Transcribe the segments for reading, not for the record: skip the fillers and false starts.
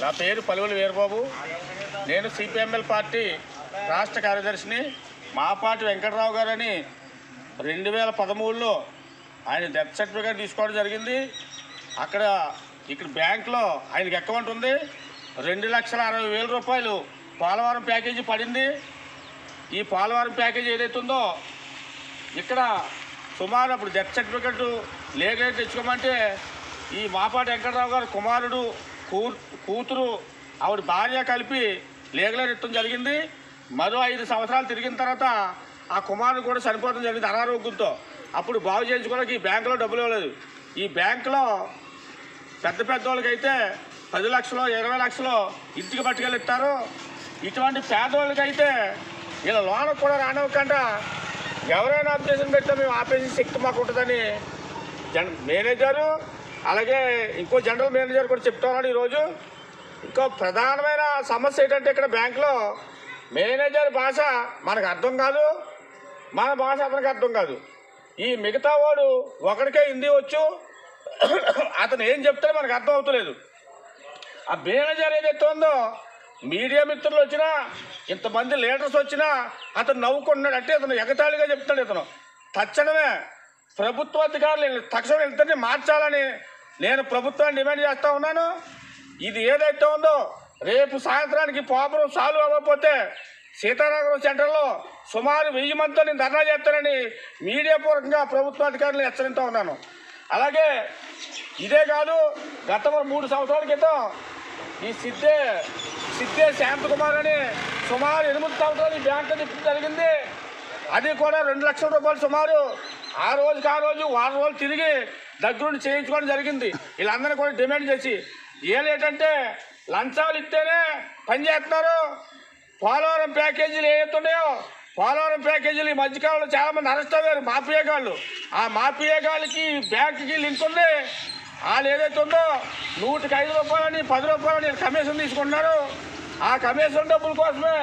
నా పేరు పలువులు వీరబాబు. నేను సిపిఎంఎల్ పార్టీ రాష్ట్ర కార్యదర్శిని. మాపాటి వెంకటరావు గారని 2013లో ఆయన డెత్ సర్టిఫికేట్ తీసుకోవడం జరిగింది. ఇక్కడ బ్యాంకులో ఆయనకి అకౌంట్ ఉంది. 2,60,000 రూపాయలు పోలవరం ప్యాకేజీ పడింది. ఈ పోలవరం ప్యాకేజీ ఏదైతే ఉందో ఇక్కడ సుమారు అప్పుడు డెత్ సర్టిఫికెట్ లీగల్ తెచ్చుకోమంటే ఈ మాపాటి వెంకటరావు గారు కుమారుడు కూతురు ఆవిడ భార్య కలిపి లీగల్ ఇవ్వడం జరిగింది. మరో 5 సంవత్సరాలు తిరిగిన తర్వాత ఆ కుమారుడు కూడా చనిపోవడం జరిగింది అనారోగ్యంతో. అప్పుడు బాగు చేయించుకోవడానికి ఈ బ్యాంకులో డబ్బులు ఇవ్వలేదు. ఈ బ్యాంకులో పెద్ద వాళ్ళకైతే 10 లక్షలు 20 లక్షలు ఇంటికి పట్టుకెళ్ళి ఇస్తారు. ఇటువంటి పేదవాళ్ళకైతే ఇలా లోనకు కూడా రానివ్వకుండా ఎవరైనా అబ్జెక్షన్ పెడితే మేము ఆపేసే శక్తి మాకు ఉంటుందని మేనేజరు అలాగే ఇంకో జనరల్ మేనేజర్ కూడా చెప్తున్నాడు. ఈరోజు ఇంకో ప్రధానమైన సమస్య ఏంటంటే ఇక్కడ బ్యాంకులో మేనేజర్ భాష మనకు అర్థం కాదు, మన భాష అతనికి అర్థం కాదు. ఈ మిగతా వాడు ఒకడికే హిందీ వచ్చు, అతను ఏం చెప్తాడో మనకు అర్థం అవుతలేదు. ఆ మేనేజర్ ఏదైతే ఉందో మీడియా మిత్రులు వచ్చినా ఇంతమంది లీడర్స్ వచ్చినా అతను నవ్వుకుంటున్నాడు. అంటే అతను ఎగతాళిగా చెప్తాడు. ఇతను తక్షణమే ప్రభుత్వ అధికారులు తక్షణం ఇతన్ని మార్చాలని నేను ప్రభుత్వాన్ని డిమాండ్ చేస్తూ ఉన్నాను. ఇది ఏదైతే ఉందో రేపు సాయంత్రానికి ప్రాబ్లం సాల్వ్ అవ్వకపోతే సీతారామరావు సెంటర్లో సుమారు 1000 మందితో నేను ధర్నా చేస్తానని మీడియా పూర్వకంగా ప్రభుత్వ అధికారులను హెచ్చరిస్తూ ఉన్నాను. అలాగే ఇదే కాదు, గత 3 సంవత్సరాల క్రితం ఈ సిద్ధే శాంతకుమార్ అని సుమారు 8 సంవత్సరాలు ఈ బ్యాంకు తిప్పడం జరిగింది. అది కూడా 2 లక్షల రూపాయలు సుమారు ఆ రోజు వారం రోజులు తిరిగి దగ్గరుండి చేయించుకోవడం జరిగింది. వీళ్ళందరినీ కూడా డిమాండ్ చేసి ఏంటంటే లంచాలు ఇస్తేనే పనిచేస్తున్నారు. పోలవరం ప్యాకేజీలు ఏవైతున్నాయో పోలవరం ప్యాకేజీలు ఈ మధ్యకాలంలో చాలామంది అరెస్ట్ అయ్యారు మాఫియాగాళ్ళు. ఆ మాఫియాగాళ్ళకి బ్యాంకుకి లింక్ ఉంది. వాళ్ళు ఏదైతే ఉందో 100కి 5 రూపాయలని 10 రూపాయలని కమిషన్ తీసుకుంటున్నారు. ఆ కమిషన్ డబ్బుల కోసమే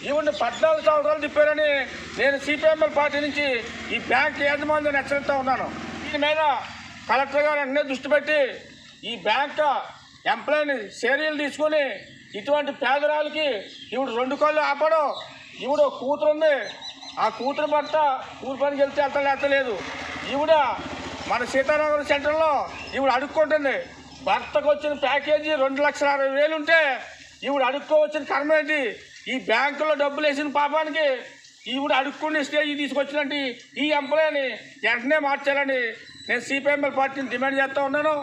ఈవిని 14 సంవత్సరాలు తిప్పారని నేను సిపిఎంఎల్ పార్టీ నుంచి ఈ బ్యాంక్ యాజమాన్యాన్ని హెచ్చరిస్తూ ఉన్నాను. దీని మీద కలెక్టర్ గారు అన్నీ దృష్టి పెట్టి ఈ బ్యాంక్ ఎంప్లాయీని చర్యలు తీసుకొని ఇటువంటి పేదరాలకి ఈవిడ 2 కళ్ళు ఆపడం. ఈవిడ కూతురు ఉంది, ఆ కూతురు భర్త కూతురు పనికి వెళ్తలేదు. ఈవిడ మన సీతారామరావు సెంటర్లో ఈవిడ అడుక్కుంటుంది. భర్తకు వచ్చిన ప్యాకేజీ 2,60,000 ఉంటే ఈవిడ అడుక్కోవచ్చిన కర్మ ఏంటి? ఈ బ్యాంకులో డబ్బులు వేసిన పాపానికి ఈవిడ అడుక్కునే స్టేజ్ తీసుకొచ్చినట్టు ఈ ఎంప్లాయీని వెంటనే మార్చాలని నేను సిపిఎంఎల్ పార్టీని డిమాండ్ చేస్తూ ఉన్నాను.